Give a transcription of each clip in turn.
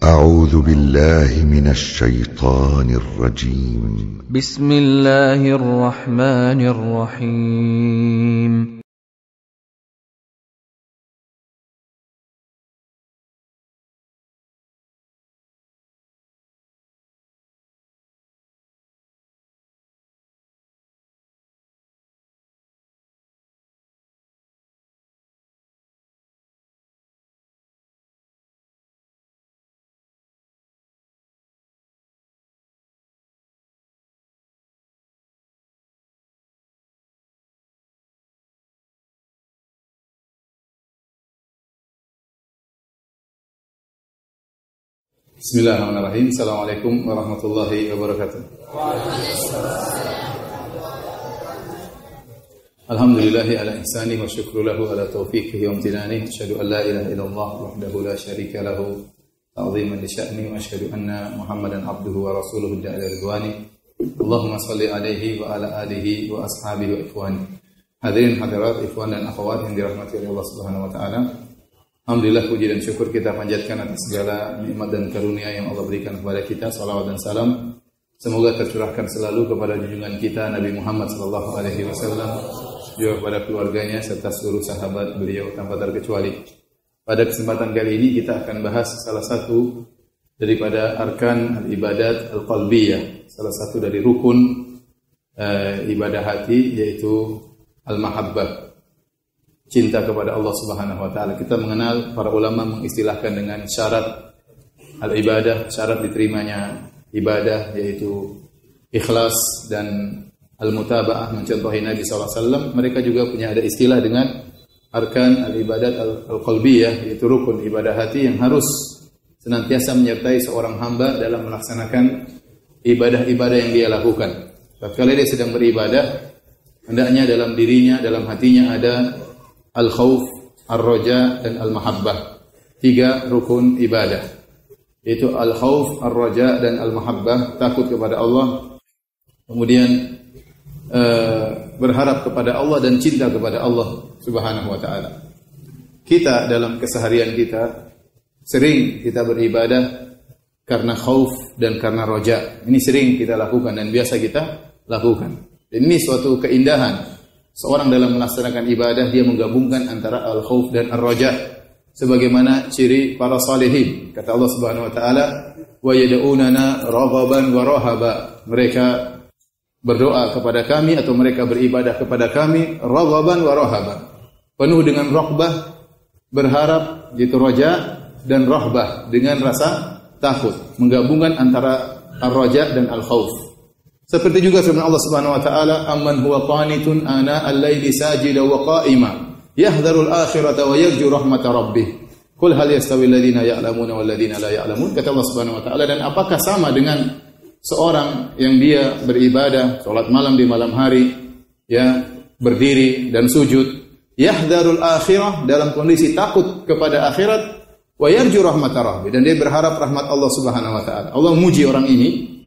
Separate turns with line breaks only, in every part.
أعوذ بالله من الشيطان الرجيم.
بسم الله الرحمن الرحيم.
Bismillahirrahmanirrahim. Assalamualaikum warahmatullahi wabarakatuh. Alhamdulillahi ala ihsani wa syukru lahu ala taufiqihi wa amtinani. Asyhadu an la ilaha illallah wahdahu la syarika lahu ta'ziman li sya'ni wa asyhadu anna Muhammadan abduhu wa rasuluhu da'ila ridwani. Allahumma salli alaihi wa ala alihi wa ashabihi wa ikhwani. Hadirin hadirat ikhwan dan akhwat yang dirahmati oleh Allah Subhanahu wa taala. Alhamdulillah, puji dan syukur kita panjatkan atas segala nikmat dan karunia yang Allah berikan kepada kita. Salawat dan salam semoga tercurahkan selalu kepada junjungan kita Nabi Muhammad sallallahu alaihi wasallam, juga kepada keluarganya serta seluruh sahabat beliau tanpa terkecuali. Pada kesempatan kali ini kita akan bahas salah satu daripada arkan al-ibadat al-qalbiyah, salah satu dari rukun ibadah hati, yaitu al-mahabbah, cinta kepada Allah Subhanahu wa taala. Kita mengenal, para ulama mengistilahkan dengan syarat al-ibadah, syarat diterimanya ibadah, yaitu ikhlas dan al-mutaba'ah, mencontohi Nabi SAW. Mereka juga punya ada istilah dengan arkan al-ibadat al-qalbiyah, yaitu rukun ibadah hati yang harus senantiasa menyertai seorang hamba dalam melaksanakan ibadah-ibadah yang dia lakukan. Tatkala dia sedang beribadah, hendaknya dalam dirinya, dalam hatinya ada al-khauf, ar-raja, dan al-mahabbah. 3 rukun ibadah, yaitu al-khauf, ar-raja, dan al-mahabbah. Takut kepada Allah, kemudian berharap kepada Allah, dan cinta kepada Allah Subhanahu wa ta'ala. Kita dalam keseharian kita sering kita beribadah karena khauf dan karena raja. Ini sering kita lakukan dan biasa kita lakukan. Dan ini suatu keindahan. Seorang dalam melaksanakan ibadah, dia menggabungkan antara al-khauf dan ar-raja, sebagaimana ciri para salihin. Kata Allah Subhanahu wa taala, "Wa yad'unana raghaban wa rahaba." Mereka berdoa kepada kami atau mereka beribadah kepada kami raghaban wa rahaba, penuh dengan raghbah, berharap, gitu, raja, dan rahbah, dengan rasa takut, menggabungkan antara ar-raja dan al-khauf. Seperti juga firman Allah Subhanahu wa taala, "Amman huwa qanitun ana al-laili sajida wa qa'ima yahdharul akhirata wa yarju rahmata rabbih. Qul hal yastawi alladziina ya'lamuna wal ladziina la ya'lamun." Kata Allah Subhanahu wa taala, dan apakah sama dengan seorang yang dia beribadah, salat malam di malam hari, ya, berdiri dan sujud, yahdharul akhirah, dalam kondisi takut kepada akhirat, wa yarju rahmata rabbih, dan dia berharap rahmat Allah Subhanahu wa taala. Allah memuji orang ini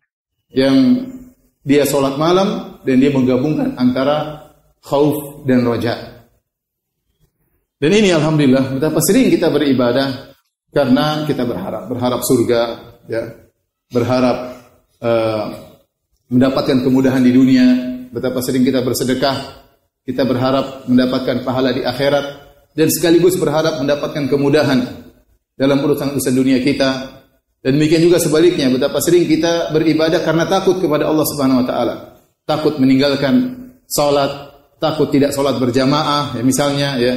yang dia sholat malam dan dia menggabungkan antara khauf dan raja. Dan ini alhamdulillah betapa sering kita beribadah karena kita berharap surga, ya, berharap mendapatkan kemudahan di dunia. Betapa sering kita bersedekah, kita berharap mendapatkan pahala di akhirat, dan sekaligus berharap mendapatkan kemudahan dalam urusan dunia kita. Dan demikian juga sebaliknya, betapa sering kita beribadah karena takut kepada Allah Subhanahu wa taala. Takut meninggalkan salat, takut tidak salat berjamaah, ya, misalnya, ya.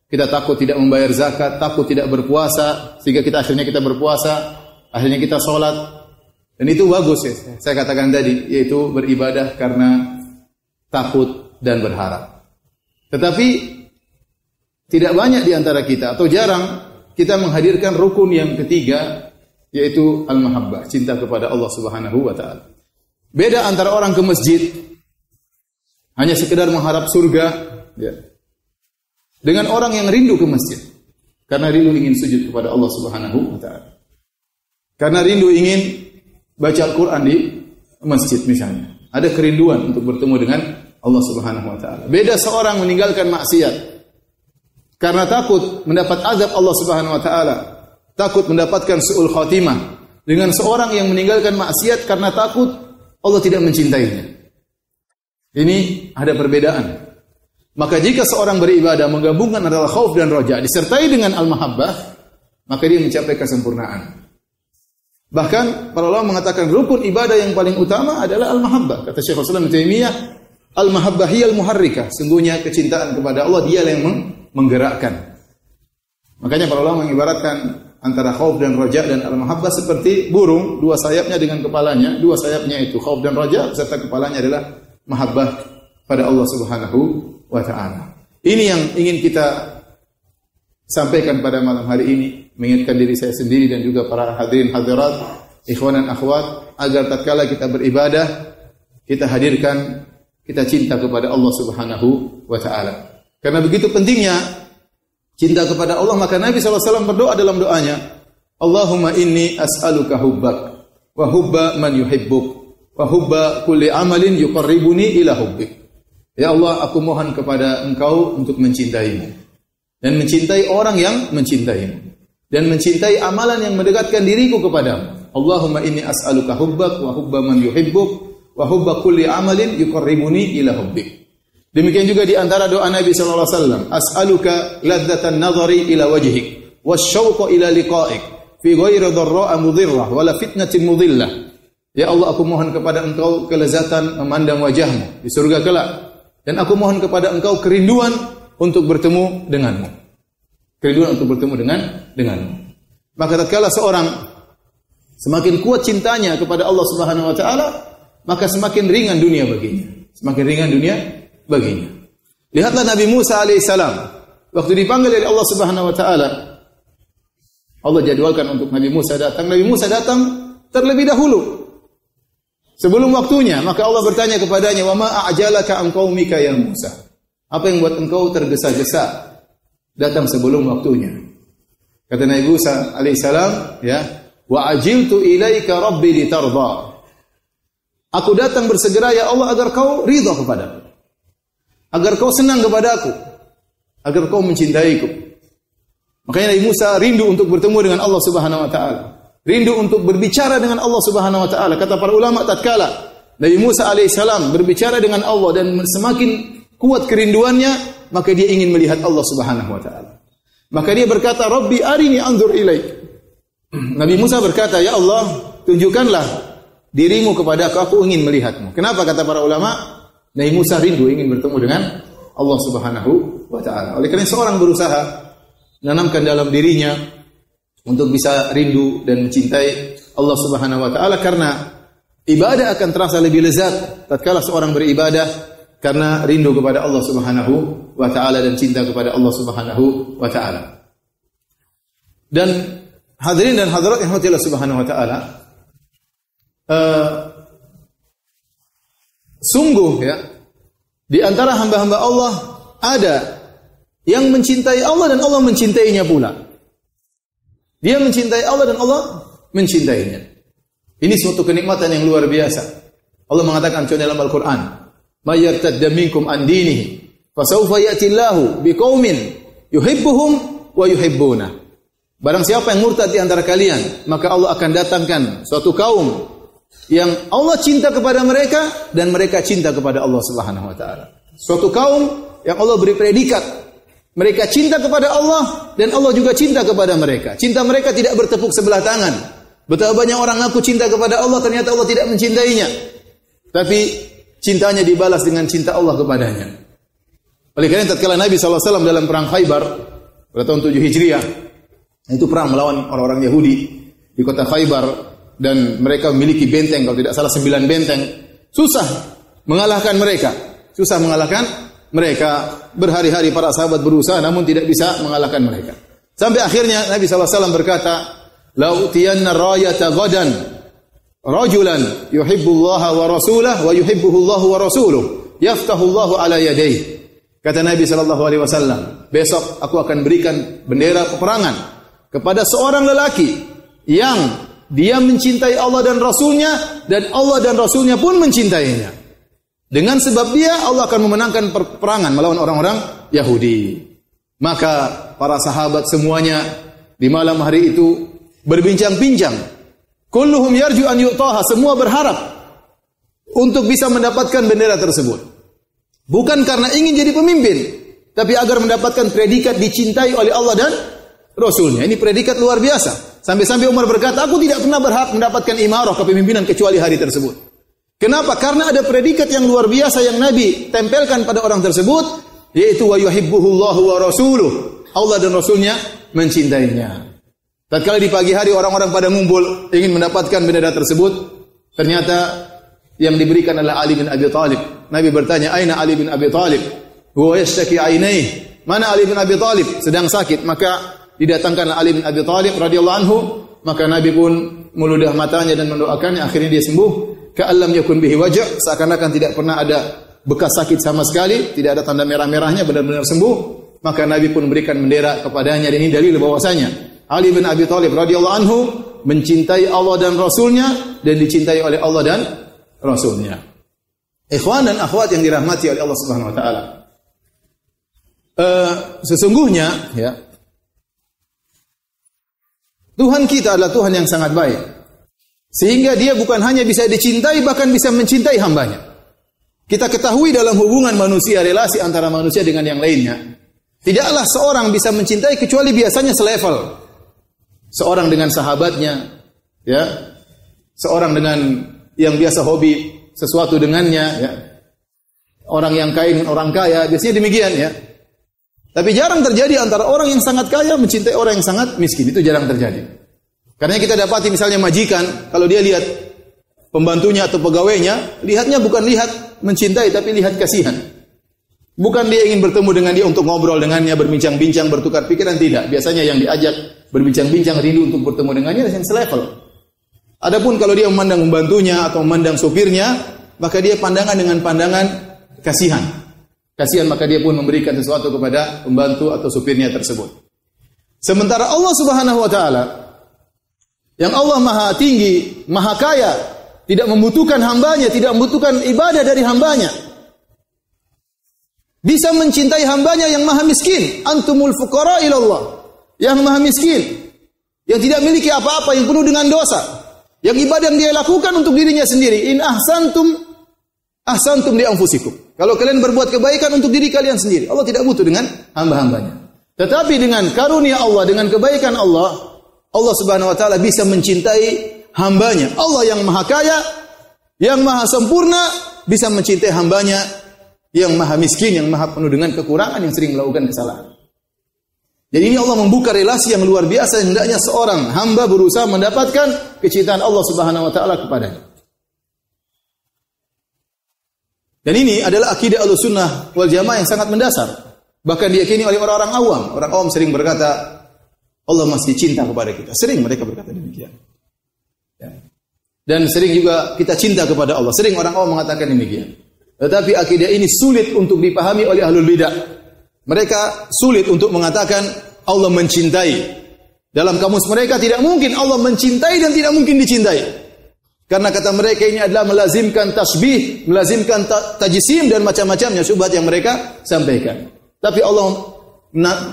Kita takut tidak membayar zakat, takut tidak berpuasa, sehingga akhirnya kita berpuasa, akhirnya kita salat. Dan itu bagus, ya. Saya katakan tadi, yaitu beribadah karena takut dan berharap. Tetapi tidak banyak di antara kita, atau jarang kita menghadirkan rukun yang ketiga, yaitu al-mahabbah, cinta kepada Allah Subhanahu wa taala. Beda antara orang ke masjid hanya sekedar mengharap surga, ya, dengan orang yang rindu ke masjid karena rindu ingin sujud kepada Allah Subhanahu wa taala, karena rindu ingin baca Al-Qur'an di masjid misalnya. Ada kerinduan untuk bertemu dengan Allah Subhanahu wa taala. Beda seorang meninggalkan maksiat karena takut mendapat azab Allah Subhanahu wa taala, takut mendapatkan su'ul khatimah, dengan seorang yang meninggalkan maksiat karena takut Allah tidak mencintainya. Ini ada perbedaan. Maka jika seorang beribadah menggabungkan adalah khauf dan raja disertai dengan al-mahabbah, maka dia mencapai kesempurnaan. Bahkan para ulama mengatakan rukun ibadah yang paling utama adalah al-mahabbah. Kata Syekhul Islam Ibnu Taimiyah, al-mahabbah hiyal muharrikah. Sungguhnya kecintaan kepada Allah dia yang menggerakkan. Makanya para ulama mengibaratkan antara khauf dan raja dan al-mahabbah seperti burung, dua sayapnya dengan kepalanya. Dua sayapnya itu khauf dan raja, serta kepalanya adalah mahabbah pada Allah Subhanahu wa ta'ala. Ini yang ingin kita sampaikan pada malam hari ini, mengingatkan diri saya sendiri dan juga para hadirin hadirat, ikhwan dan akhwat, agar tatkala kita beribadah, kita hadirkan, kita cinta kepada Allah Subhanahu wa ta'ala. Karena begitu pentingnya cinta kepada Allah, maka Nabi SAW berdoa dalam doanya, Allahumma inni as'aluka hubbak, wa hubba man yuhibbuk, wa hubba kulli amalin yuqarribuni ila hubbik. Ya Allah, aku mohon kepada Engkau untuk mencintaimu. Dan mencintai orang yang mencintaimu. Dan mencintai amalan yang mendekatkan diriku kepadamu. Allahumma inni as'aluka hubbak wa hubba man yuhibbuk wa hubba kulli amalin yuqarribuni ila hubbik. Demikian juga di antara doa Nabi sallallahu alaihi wasallam, as'aluka ladzatan nadhari ila wajhik wasyauqa ila liqa'ik fi ghairi dharra'a mudhirrah wala fitnatin mudhillah. Ya Allah, aku mohon kepada Engkau kelezatan memandang wajahmu di surga kelak. Dan aku mohon kepada Engkau kerinduan untuk bertemu denganmu. Kerinduan untuk bertemu denganmu. Maka tatkala seorang semakin kuat cintanya kepada Allah Subhanahu wa taala, maka semakin ringan dunia baginya. Semakin ringan dunia baginya. Lihatlah Nabi Musa alaihissalam, waktu dipanggil oleh Allah Subhanahu wa taala, Allah jadwalkan untuk Nabi Musa datang. Nabi Musa datang terlebih dahulu, sebelum waktunya. Maka Allah bertanya kepadanya, "Wa ma a'jalaka an qaumika ya Musa?" Apa yang buat engkau tergesa-gesa datang sebelum waktunya? Kata Nabi Musa alaihissalam, ya, "Wa ajiltu ilaika rabbi litarda." Aku datang bersegera ya Allah agar kau ridha kepadaku. Agar kau senang kepadaku. Agar kau mencintaiku. Makanya Nabi Musa rindu untuk bertemu dengan Allah Subhanahu wa taala. Rindu untuk berbicara dengan Allah Subhanahu wa taala. Kata para ulama, tatkala Nabi Musa alaihissalam berbicara dengan Allah dan semakin kuat kerinduannya, maka dia ingin melihat Allah Subhanahu wa taala. Maka dia berkata, "Rabbi arini anzur ilaik." Nabi Musa berkata, "Ya Allah, tunjukkanlah dirimu kepada aku ingin melihatmu." Kenapa kata para ulama? Nabi Musa rindu ingin bertemu dengan Allah Subhanahu wa taala. Oleh karena seorang berusaha menanamkan dalam dirinya untuk bisa rindu dan mencintai Allah Subhanahu wa taala, karena ibadah akan terasa lebih lezat tatkala seorang beribadah karena rindu kepada Allah Subhanahu wa taala dan cinta kepada Allah Subhanahu wa taala. Dan hadirin dan hadirat yang Allah Subhanahu wa taala, sungguh ya, di antara hamba-hamba Allah ada yang mencintai Allah dan Allah mencintainya pula. Dia mencintai Allah dan Allah mencintainya. Ini suatu kenikmatan yang luar biasa. Allah mengatakan dalam Al-Quran, "May yartadda minkum an dinihi, fasawfa ya'ti Allahu biqaumin yuhibbuhum wa yuhibbuna." Barang siapa yang murtad di antara kalian, maka Allah akan datangkan suatu kaum yang Allah cinta kepada mereka dan mereka cinta kepada Allah Subhanahu wa taala. Suatu kaum yang Allah beri predikat, mereka cinta kepada Allah dan Allah juga cinta kepada mereka. Cinta mereka tidak bertepuk sebelah tangan. Betapa banyak orang ngaku cinta kepada Allah, ternyata Allah tidak mencintainya. Tapi cintanya dibalas dengan cinta Allah kepadanya. Oleh karena tatkala Nabi SAW dalam perang Khaybar pada tahun 7 Hijriah, itu perang melawan orang-orang Yahudi di kota Khaybar, dan mereka memiliki benteng, kalau tidak salah 9 benteng. Susah mengalahkan mereka. Susah mengalahkan mereka. Berhari-hari para sahabat berusaha namun tidak bisa mengalahkan mereka. Sampai akhirnya Nabi SAW berkata, "La utiyanna rayata ghadan rajulan yuhibbullaha wa rasulahu wa yuhibbuhullahu wa rasuluhu yaftahullahu ala yadayhi." Kata Nabi SAW, besok aku akan berikan bendera peperangan kepada seorang lelaki yang dia mencintai Allah dan Rasulnya, dan Allah dan Rasulnya pun mencintainya. Dengan sebab dia, Allah akan memenangkan peperangan melawan orang-orang Yahudi. Maka para sahabat semuanya di malam hari itu berbincang-bincang. Kulluhum yarju an yu'taha, semua berharap untuk bisa mendapatkan bendera tersebut. Bukan karena ingin jadi pemimpin, tapi agar mendapatkan predikat dicintai oleh Allah dan Rasulnya. Ini predikat luar biasa. Sampai-sampai Umar berkata, aku tidak pernah berhak mendapatkan imarah kepemimpinan kecuali hari tersebut. Kenapa? Karena ada predikat yang luar biasa yang Nabi tempelkan pada orang tersebut, yaitu wa yuhibbuhullahu wa rasuluh. Allah dan Rasulnya mencintainya. Tatkala di pagi hari orang-orang pada ngumpul ingin mendapatkan bendera tersebut, ternyata yang diberikan adalah Ali bin Abi Thalib. Nabi bertanya, "Aina Ali bin Abi Thalib?" "Huwa yashtaki ainaihi." Mana Ali bin Abi Thalib? Sedang sakit. Maka didatangkanlah Ali bin Abi Thalib radhiyallahu anhu, maka Nabi pun meludah matanya dan mendoakannya, akhirnya dia sembuh. Ka'allam yakun bihi waja', seakan-akan tidak pernah ada bekas sakit sama sekali, tidak ada tanda merah-merahnya, benar-benar sembuh. Maka Nabi pun memberikan bendera kepadanya, dan ini dalil bahwasanya Ali bin Abi Thalib radhiyallahu anhu mencintai Allah dan Rasulnya dan dicintai oleh Allah dan Rasulnya. Ikhwan dan akhwat yang dirahmati oleh Allah Subhanahu wa taala. Sesungguhnya ya, Tuhan kita adalah Tuhan yang sangat baik. Sehingga dia bukan hanya bisa dicintai, bahkan bisa mencintai hambanya. Kita ketahui dalam hubungan manusia, relasi antara manusia dengan yang lainnya, tidaklah seorang bisa mencintai kecuali biasanya selevel. Seorang dengan sahabatnya, ya, seorang dengan yang biasa hobi sesuatu dengannya, ya, orang yang kaya dengan orang kaya, biasanya demikian, ya. Tapi jarang terjadi antara orang yang sangat kaya mencintai orang yang sangat miskin, itu jarang terjadi. Karena kita dapati misalnya majikan, kalau dia lihat pembantunya atau pegawainya, lihatnya bukan lihat mencintai, tapi lihat kasihan. Bukan dia ingin bertemu dengan dia untuk ngobrol dengannya, berbincang-bincang, bertukar pikiran, tidak. Biasanya yang diajak berbincang-bincang, rindu untuk bertemu dengannya, yang selevel. Adapun kalau dia memandang pembantunya atau memandang sopirnya, maka dia pandangan dengan pandangan kasihan. Kasihan, maka dia pun memberikan sesuatu kepada pembantu atau sopirnya tersebut. Sementara Allah Subhanahu wa taala, yang Allah Maha Tinggi, Maha Kaya, tidak membutuhkan hambanya, tidak membutuhkan ibadah dari hambanya, bisa mencintai hambanya yang maha miskin. Antumul fuqara ilallah, yang maha miskin, yang tidak memiliki apa-apa, yang penuh dengan dosa, yang ibadah yang dia lakukan untuk dirinya sendiri. In ahsantum ahsantum li anfusikum. Kalau kalian berbuat kebaikan untuk diri kalian sendiri, Allah tidak butuh dengan hamba-hambanya. Tetapi dengan karunia Allah, dengan kebaikan Allah, Allah Subhanahu wa taala bisa mencintai hambanya. Allah yang maha kaya, yang maha sempurna, bisa mencintai hambanya yang maha miskin, yang maha penuh dengan kekurangan, yang sering melakukan kesalahan. Jadi ini Allah membuka relasi yang luar biasa, hendaknya seorang hamba berusaha mendapatkan kecintaan Allah Subhanahu wa taala kepadanya. Dan ini adalah akidah Ahlussunnah wal Jamaah yang sangat mendasar. Bahkan diyakini oleh orang-orang awam. Orang awam sering berkata, Allah masih cinta kepada kita. Sering mereka berkata demikian. Ya. Dan sering juga kita cinta kepada Allah. Sering orang awam mengatakan demikian. Tetapi akidah ini sulit untuk dipahami oleh ahlul bidah. Mereka sulit untuk mengatakan Allah mencintai. Dalam kamus mereka tidak mungkin Allah mencintai dan tidak mungkin dicintai. Karena kata mereka ini adalah melazimkan tasbih, melazimkan tajsim dan macam-macamnya syubhat yang mereka sampaikan. Tapi Allah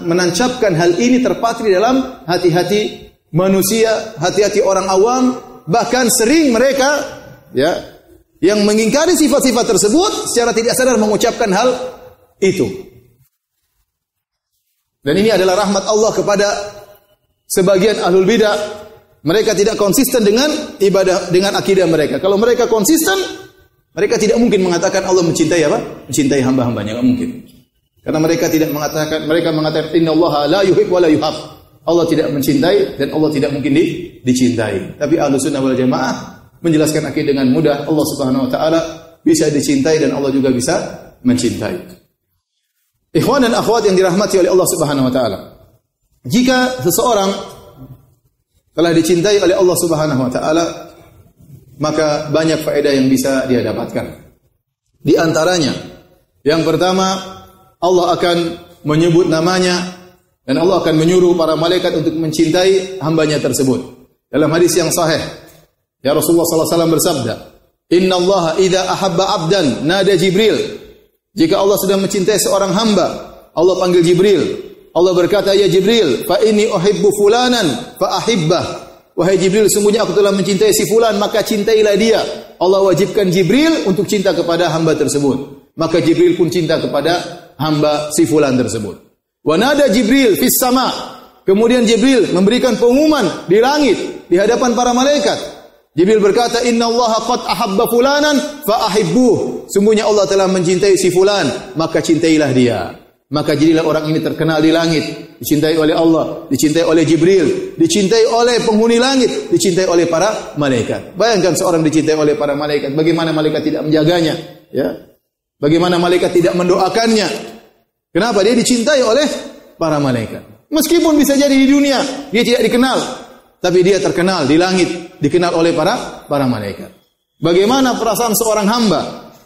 menancapkan hal ini terpatri dalam hati-hati manusia, hati-hati orang awam, bahkan sering mereka ya yang mengingkari sifat-sifat tersebut secara tidak sadar mengucapkan hal itu. Dan ini adalah rahmat Allah kepada sebagian ahlul bidah. Mereka tidak konsisten dengan ibadah, dengan akidah mereka. Kalau mereka konsisten, mereka tidak mungkin mengatakan Allah mencintai apa? Mencintai hamba-hambanya, enggak mungkin. Karena mereka tidak mengatakan, mereka mengatakan innallaha la yuhib wa la yuhab. Allah tidak mencintai dan Allah tidak mungkin dicintai. Tapi Ahlussunnah wal Jamaah menjelaskan akidah dengan mudah. Allah Subhanahu wa taala bisa dicintai dan Allah juga bisa mencintai. Ikhwan dan akhwat yang dirahmati oleh Allah Subhanahu wa taala. Jika seseorang telah dicintai oleh Allah Subhanahu wa taala, maka banyak faedah yang bisa dia dapatkan. Di antaranya, yang pertama, Allah akan menyebut namanya dan Allah akan menyuruh para malaikat untuk mencintai hambanya tersebut. Dalam hadis yang sahih, ya Rasulullah sallallahu alaihi wasallam bersabda, "Innallaha idza ahabba 'abdan nada Jibril." Jika Allah sudah mencintai seorang hamba, Allah panggil Jibril. Allah berkata, "Ya Jibril, fa inni uhibbu fulanan fa ahibbah." wahai Jibril, sungguhnya aku telah mencintai si fulan, maka cintailah dia. Allah wajibkan Jibril untuk cinta kepada hamba tersebut. Maka Jibril pun cinta kepada hamba si fulan tersebut. Wa nada Jibril fis sama. Kemudian Jibril memberikan pengumuman di langit di hadapan para malaikat. Jibril berkata, "Innallaha qad ahabba fulanan fa ahibbuh." Sungguhnya Allah telah mencintai si fulan, maka cintailah dia. Maka jadilah orang ini terkenal di langit, dicintai oleh Allah, dicintai oleh Jibril, dicintai oleh penghuni langit, dicintai oleh para malaikat. Bayangkan seorang dicintai oleh para malaikat, bagaimana malaikat tidak menjaganya, ya? Bagaimana malaikat tidak mendoakannya? Kenapa? Dia dicintai oleh para malaikat. Meskipun bisa jadi di dunia dia tidak dikenal, tapi dia terkenal di langit, dikenal oleh para malaikat. Bagaimana perasaan seorang hamba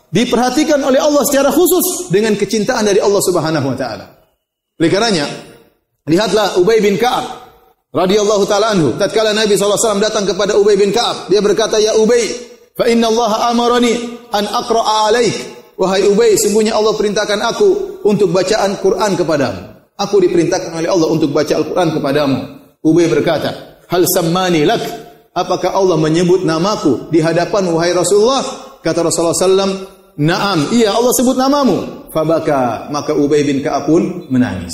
diperhatikan oleh Allah secara khusus dengan kecintaan dari Allah Subhanahu wa taala. Oleh karenanya, lihatlah Ubay bin Ka'ab radhiyallahu taala anhu. Tatkala Nabi sallallahu alaihi wasallam datang kepada Ubay bin Ka'ab, dia berkata, "Ya Ubay, fa inna Allah amarani an aqra'a 'alaik." Wahai Ubay, sungguhnya Allah perintahkan aku untuk bacaan Quran kepadamu. Aku diperintahkan oleh Allah untuk baca Al-Quran kepadamu. Ubay berkata, "Hal sammani lak?" Apakah Allah menyebut namaku di hadapan wahai Rasulullah? Kata Rasulullah sallallahu alaihi wasallam, "Na'am, iya Allah sebut namamu." Fabaka, maka Ubay bin Ka'ab pun menangis.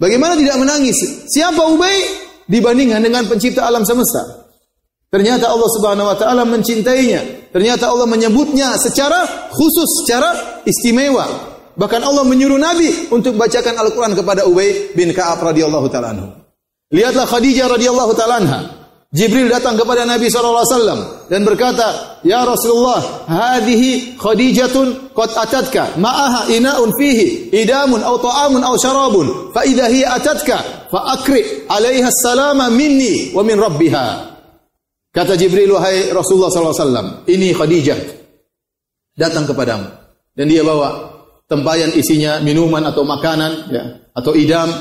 Bagaimana tidak menangis? Siapa Ubay dibandingkan dengan pencipta alam semesta? Ternyata Allah Subhanahu wa taala mencintainya. Ternyata Allah menyebutnya secara khusus, secara istimewa. Bahkan Allah menyuruh Nabi untuk bacakan Al-Quran kepada Ubay bin Ka'ab radhiyallahu taala anhu. Lihatlah Khadijah radhiyallahu taala anha. Jibril datang kepada Nabi SAW dan berkata, "Ya Rasulullah, hadhihi Khadijatun qad atatka, ma'aha ina'un fihi idamun aw ta'amun aw syarabun, fa idza hiya atatka fa akri 'alaiha salama minni wa min rabbiha." Kata Jibril, wahai Rasulullah SAW, ini Khadijah datang kepadamu dan dia bawa tempayan isinya minuman atau makanan, ya, atau idam.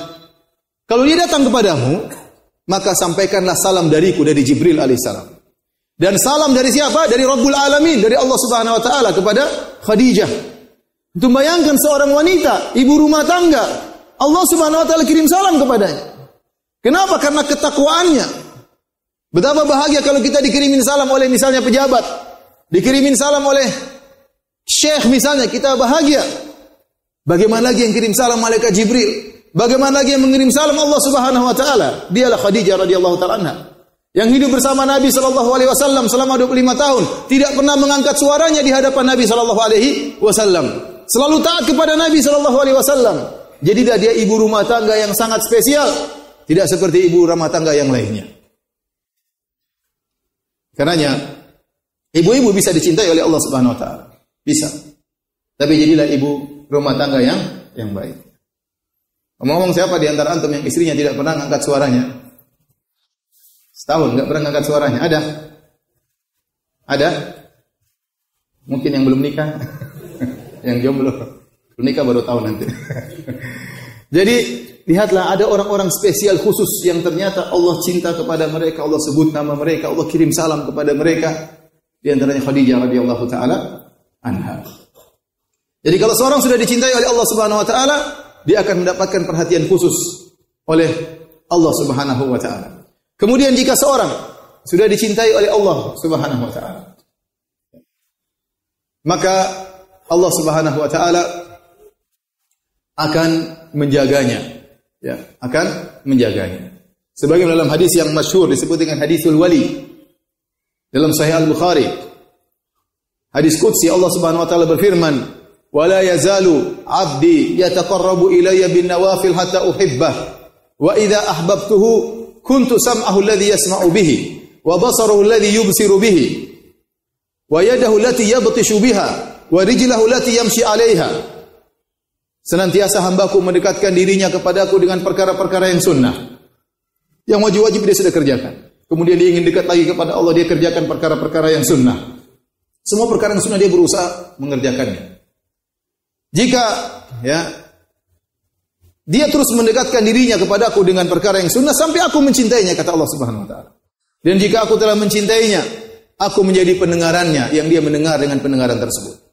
Kalau dia datang kepadamu, maka sampaikanlah salam dariku, dari Jibril alaihissalam. Dan salam dari siapa? Dari Rabbul Alamin, dari Allah Subhanahu wa taala kepada Khadijah. Untuk bayangkan seorang wanita, ibu rumah tangga, Allah Subhanahu wa taala kirim salam kepadanya. Kenapa? Karena ketakwaannya. Betapa bahagia kalau kita dikirimin salam oleh misalnya pejabat, dikirimin salam oleh syekh misalnya, kita bahagia. Bagaimana lagi yang kirim salam malaikat Jibril? Bagaimana lagi yang mengirim salam Allah Subhanahu wa taala? Dialah Khadijah radhiyallahu taala anha, yang hidup bersama Nabi sallallahu alaihi wasallam selama 25 tahun, tidak pernah mengangkat suaranya di hadapan Nabi sallallahu alaihi wasallam. Selalu taat kepada Nabi sallallahu alaihi wasallam. Jadi dia ibu rumah tangga yang sangat spesial, tidak seperti ibu rumah tangga yang lainnya. Karenanya ibu-ibu bisa dicintai oleh Allah Subhanahu wa taala. Bisa. Tapi jadilah ibu rumah tangga yang baik. Ngomong siapa di antara antum yang istrinya tidak pernah angkat suaranya? Setahun enggak pernah angkat suaranya? Ada? Ada? Mungkin yang belum nikah. Yang jomblo. Belum nikah baru tahu nanti. Jadi lihatlah, ada orang-orang spesial khusus yang ternyata Allah cinta kepada mereka, Allah sebut nama mereka, Allah kirim salam kepada mereka. Di antaranya Khadijah radhiyallahu taala anha. Jadi kalau seorang sudah dicintai oleh Allah Subhanahu wa taala, dia akan mendapatkan perhatian khusus oleh Allah Subhanahu wa taala. Kemudian jika seorang sudah dicintai oleh Allah Subhanahu wa taala, maka Allah Subhanahu wa taala akan menjaganya. Ya, akan menjaganya. Sebagaimana dalam hadis yang masyhur disebut dengan hadisul wali dalam Sahih Al-Bukhari. Hadis qudsi, Allah Subhanahu wa taala berfirman, "Wa la yazalu 'abdi yataqarrabu ilayya bin nawafil hatta uhibbah, wa idza ahbabtuhu kuntu sam'ahu alladhi yasma'u bihi, wa basaruhu alladhi yubsiru bihi, wa yadahu allati yabtishu biha, wa rijlahu allati yamshi 'alayha." Senantiasa hambaku mendekatkan dirinya kepadaku dengan perkara-perkara yang sunnah, yang wajib-wajib dia sudah kerjakan. Kemudian dia ingin dekat lagi kepada Allah, dia kerjakan perkara-perkara yang sunnah. Semua perkara yang sunnah dia berusaha mengerjakannya. Jika dia terus mendekatkan dirinya kepadaku dengan perkara yang sunnah sampai aku mencintainya, kata Allah Subhanahu wa taala. Dan jika aku telah mencintainya, aku menjadi pendengarannya yang dia mendengar dengan pendengaran tersebut.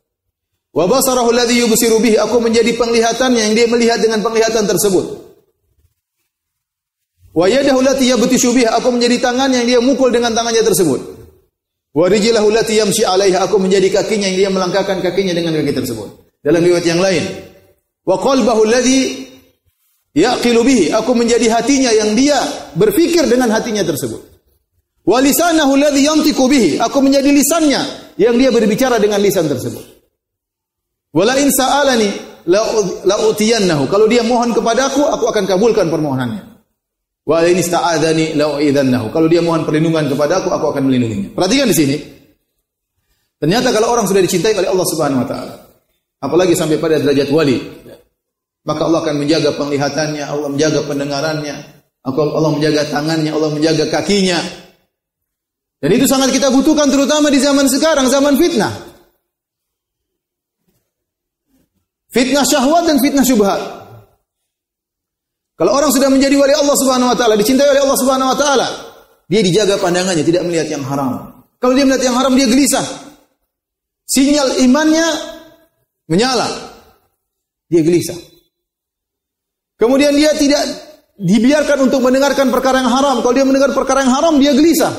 Wa basarahu alladhi yubsiru bihi, aku menjadi penglihatannya yang dia melihat dengan penglihatan tersebut. Wa yadahu allati yabtishu biha, aku menjadi tangan yang dia mukul dengan tangannya tersebut. Wa rijlahu allati yamshi 'alaiha, aku menjadi kakinya yang dia melangkahkan kakinya dengan kaki tersebut. Dalam riwayat yang lain, wa qalbahu alladhi yaqilu bihi, aku menjadi hatinya yang dia berfikir dengan hatinya tersebut. Wa lisanahu alladhi yantiqu bihi, aku menjadi lisannya yang dia berbicara dengan lisan tersebut. Wala in sa'alani la utiyannahu, kalau dia mohon kepadaku aku akan kabulkan permohonannya. Wa in ista'adzani la u'idzannahu, kalau dia mohon perlindungan kepadaku aku akan melindunginya. Perhatikan di sini. Ternyata kalau orang sudah dicintai oleh Allah Subhanahu wa taala, apalagi sampai pada derajat wali, maka Allah akan menjaga penglihatannya, Allah menjaga pendengarannya, Allah menjaga tangannya, Allah menjaga kakinya. Dan itu sangat kita butuhkan terutama di zaman sekarang, zaman fitnah. Fitnah syahwat dan fitnah syubhat. Kalau orang sudah menjadi wali Allah Subhanahu wa taala, dicintai oleh Allah Subhanahu wa taala, dia dijaga pandangannya, tidak melihat yang haram. Kalau dia melihat yang haram, dia gelisah. Sinyal imannya menyala. Dia gelisah. Kemudian dia tidak dibiarkan untuk mendengarkan perkara yang haram. Kalau dia mendengar perkara yang haram, dia gelisah.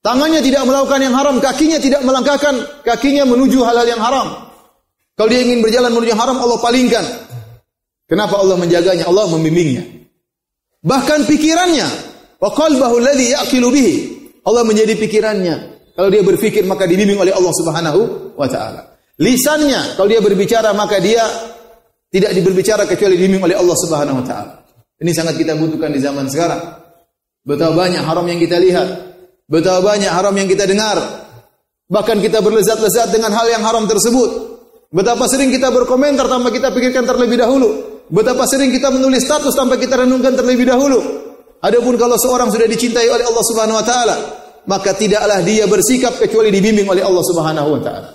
Tangannya tidak melakukan yang haram, kakinya tidak melangkahkan kakinya menuju hal-hal yang haram. Kalau dia ingin berjalan menuju yang haram, Allah palingkan. Kenapa Allah menjaganya? Allah membimbingnya. Bahkan pikirannya, wa qalbahu alladhi yaqilu bihi, Allah menjadi pikirannya. Kalau dia berfikir maka dibimbing oleh Allah Subhanahu wa taala. Lisannya, kalau dia berbicara maka dia tidak berbicara kecuali dibimbing oleh Allah Subhanahu wa taala. Ini sangat kita butuhkan di zaman sekarang. Betapa banyak haram yang kita lihat, betapa banyak haram yang kita dengar. Bahkan kita berlezat-lezat dengan hal yang haram tersebut. Betapa sering kita berkomentar tanpa kita pikirkan terlebih dahulu. Betapa sering kita menulis status tanpa kita renungkan terlebih dahulu. Adapun kalau seorang sudah dicintai oleh Allah Subhanahu wa taala, maka tidaklah dia bersikap kecuali dibimbing oleh Allah Subhanahu wa taala.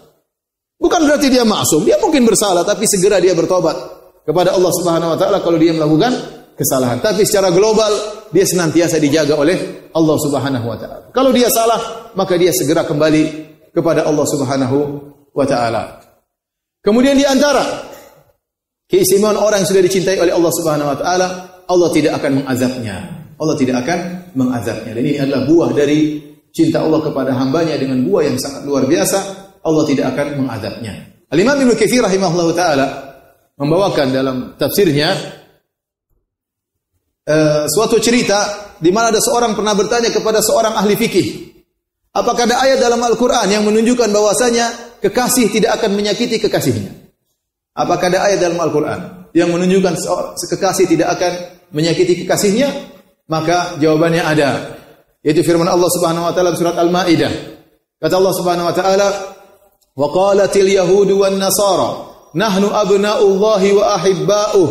Bukan berarti dia maksum, dia mungkin bersalah tapi segera dia bertobat kepada Allah Subhanahu wa taala kalau dia melakukan kesalahan. Tapi secara global dia senantiasa dijaga oleh Allah Subhanahu wa taala. Kalau dia salah, maka dia segera kembali kepada Allah Subhanahu wa taala. Kemudian di antara keistimewaan orang yang sudah dicintai oleh Allah Subhanahu wa taala, Allah tidak akan mengazabnya. Allah tidak akan mengazabnya. Dan ini adalah buah dari cinta Allah kepada hambanya dengan buah yang sangat luar biasa. Allah tidak akan mengazabnya. Al-Imam Ibnu Katsir rahimahullahu taala membawakan dalam tafsirnya suatu cerita di mana ada seorang pernah bertanya kepada seorang ahli fikih, apakah ada ayat dalam Al-Qur'an yang menunjukkan bahwasanya kekasih tidak akan menyakiti kekasihnya? Apakah ada ayat dalam Al-Quran yang menunjukkan kekasih tidak akan menyakiti kekasihnya? Maka jawabannya ada. Yaitu firman Allah Subhanahu wa taala surat Al-Maidah. Kata Allah Subhanahu wa taala, "Wa qalatil yahudu wan nasara nahnu abna'ullahi wa ahibba'uh.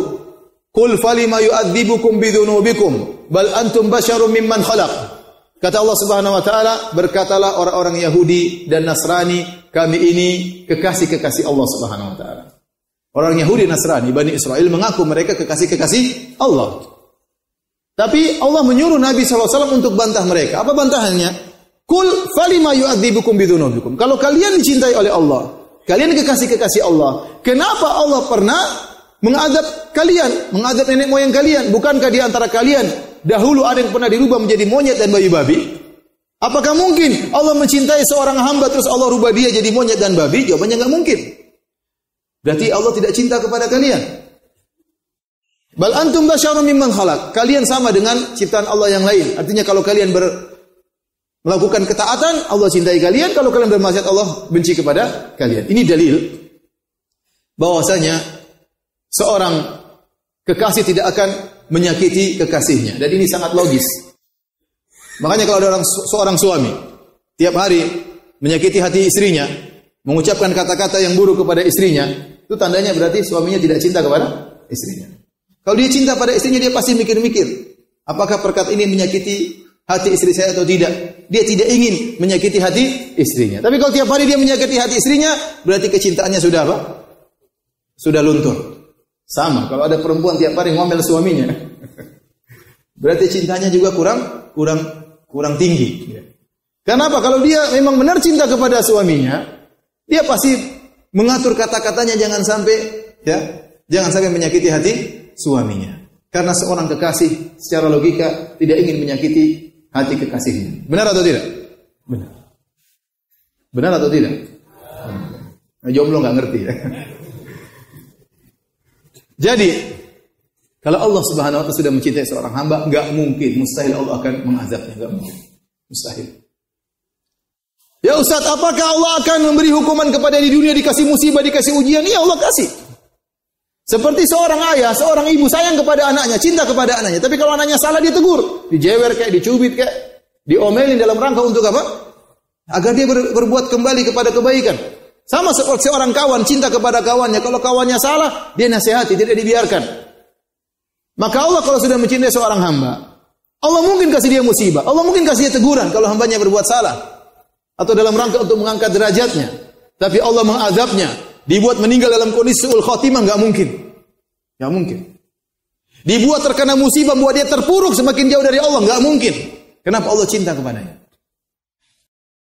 Qul falima yu'adzibukum bidzunubikum bal antum basyarum mimman khalaq." Kata Allah Subhanahu wa taala, berkatalah orang-orang Yahudi dan Nasrani, kami ini kekasih-kekasih Allah Subhanahu wa taala. Orang Yahudi Nasrani, Bani Israel mengaku mereka kekasih-kekasih Allah. Tapi Allah menyuruh Nabi SAW untuk bantah mereka. Apa bantahannya? Kul falima yu'adzibukum bidzunubikum. Kalau kalian dicintai oleh Allah, kalian kekasih-kekasih Allah, kenapa Allah pernah mengadab kalian, mengadab nenek moyang kalian? Bukankah di antara kalian dahulu ada yang pernah dirubah menjadi monyet dan babi-babi? Apakah mungkin Allah mencintai seorang hamba terus Allah rubah dia jadi monyet dan babi? Jawabannya enggak mungkin. Berarti Allah tidak cinta kepada kalian. Bal antum basyarum mimman khalaq. Kalian sama dengan ciptaan Allah yang lain. Artinya kalau kalian melakukan ketaatan, Allah cintai kalian. Kalau kalian bermaksiat, Allah benci kepada kalian. Ini dalil bahwasanya seorang kekasih tidak akan menyakiti kekasihnya. Dan ini sangat logis. Makanya kalau ada seorang suami tiap hari menyakiti hati istrinya, mengucapkan kata-kata yang buruk kepada istrinya, itu tandanya berarti suaminya tidak cinta kepada istrinya. Kalau dia cinta pada istrinya, dia pasti mikir-mikir, apakah perkata ini menyakiti hati istri saya atau tidak. Dia tidak ingin menyakiti hati istrinya. Tapi kalau tiap hari dia menyakiti hati istrinya, berarti kecintaannya sudah apa? Sudah luntur. Sama, kalau ada perempuan tiap hari ngomel suaminya, berarti cintanya juga kurang tinggi. Kenapa? Kalau dia memang benar cinta kepada suaminya, dia pasti mengatur kata-katanya jangan sampai menyakiti hati suaminya. Karena seorang kekasih secara logika tidak ingin menyakiti hati kekasihnya. Benar atau tidak? Benar. Benar atau tidak? Nah, jomblo nggak ngerti ya. Jadi, kalau Allah Subhanahu wa taala sudah mencintai seorang hamba, enggak mungkin, mustahil Allah akan mengazabnya, enggak mungkin. Mustahil. Ya Ustaz, apakah Allah akan memberi hukuman kepada di dunia, dikasih musibah, dikasih ujian? Iya, Allah kasih. Seperti seorang ayah, seorang ibu sayang kepada anaknya, cinta kepada anaknya, tapi kalau anaknya salah dia tegur, dijewer kayak, dicubit kayak, diomelin dalam rangka untuk apa? Agar dia berbuat kembali kepada kebaikan. Sama seperti seorang kawan cinta kepada kawannya, kalau kawannya salah, dia nasihati, tidak dibiarkan. Maka Allah kalau sudah mencintai seorang hamba, Allah mungkin kasih dia musibah, Allah mungkin kasih dia teguran kalau hambanya berbuat salah, atau dalam rangka untuk mengangkat derajatnya. Tapi Allah mengazabnya, dibuat meninggal dalam kondisi su'ul khotimah, enggak mungkin. Enggak mungkin. Dibuat terkena musibah, membuat dia terpuruk semakin jauh dari Allah, enggak mungkin. Kenapa? Allah cinta kepadanya.